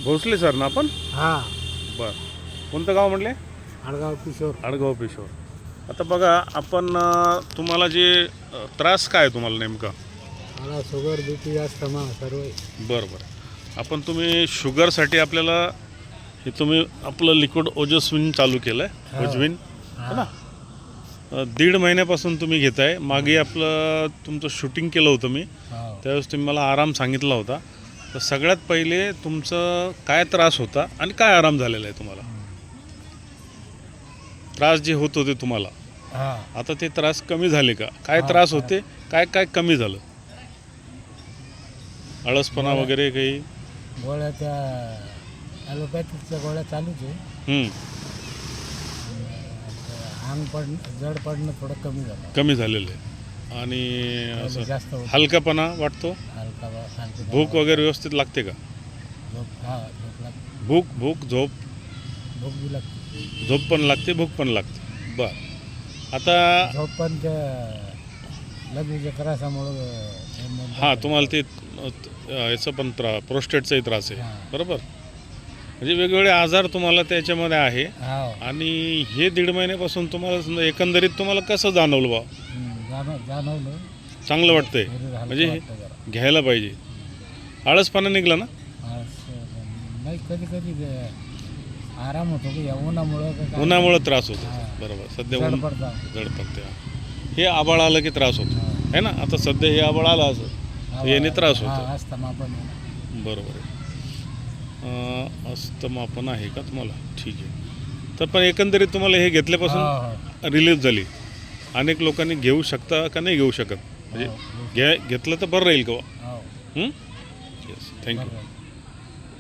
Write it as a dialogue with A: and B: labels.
A: Bhosale sir ना आपण?
B: हां,
A: बरं. कोणतं गाव म्हणले?
B: आडगाव किशोर.
A: आडगाव पिशोर. आता बघा आपण तुम्हाला जे त्रास काय आहे तुम्हाला नेमका?
B: मला शुगर BP अस्थमा सर्व.
A: बरं बरं. आपण तुम्ही शुगरसाठी आपल्याला हे तुम्ही आपलं लिक्विड ओजस्विन चालू केलं आहे, ओजविन है ना? 1.5 महिन्यापासून तुम्ही घेताय. मागे आपलं तुमचं शूटिंग केलं होतं मी, त्यावेळेस तुम्ही मला आराम सांगितला होता. तर सगळ्यात पहिले तुमचं काय त्रास होता आणि काय आराम झालेला आहे तुम्हाला? त्रास जे होत होते तुम्हाला,
B: हां,
A: आता ते त्रास कमी झाले का? काय त्रास होते, काय काय कमी झालं? आळसपणा वगैरे काही?
B: गोळ्या त्या ॲलोपॅथिकच्या गोळ्या चालूच आहे.
A: हं,
B: अंग जड पडणं थोडं कमी झालं.
A: कमी झालेलं आहे. आणि
B: पहिले
A: असं
B: जास्त होतं.
A: हलकापणा वाटतो?
B: हलका
A: भूक वगैरे व्यवस्थित लागते का?
B: झोप लागते.
A: भूक भूक झोप
B: झोप बी लागते.
A: झोप पण लागते, भूक पण लागते. बरं. आता
B: झोप पण त्या लघवीच्या त्रासामुळं
A: हां, तुम्हाला ते याचं पण प्रोस्टेटचाही त्रास आहे,
B: हां.
A: बरोबर? म्हणजे वेगवेगळे आजार तुम्हाला त्याच्यामध्ये आहे.
B: हो.
A: आणि हे 1.5 महिन्यापासून तुम्हाला समजा एकंदरीत तुम्हाला कसं जाणवलं बा?
B: जाणवलं.
A: चांगलं वाटतंय
B: हलकं
A: म्हणजे
B: वाटतं जरा.
A: घ्यायला पाहिजे. आळसपणा निघला ना?
B: नाही, कधी आराम होतो की या उन्हामुळं का काय?
A: उन्हामुळं त्रास होतो.
B: हां.
A: बरोबर. सध्या
B: जड
A: ऊन
B: पडतं.
A: जड पडते. हे आभाळ आलं की त्रास होतो आहे ना? आता सध्या हे आभाळ आलं असं तर याने त्रास होतो.
B: अस्थमा पण आहे.
A: बरोबर आहे. अस्थमा पण आहे का तुम्हाला? ठीक आहे. तर पण एकंदरीत तुम्हाला हे घेतल्यापासून
B: हो.
A: रिलीफ झाली. अनेक लोकांनी घेऊ शकता का नाही घेऊ शकत? म्हणजे घेतलं तर बरं राहील का?
B: हो.
A: Yes, thank you.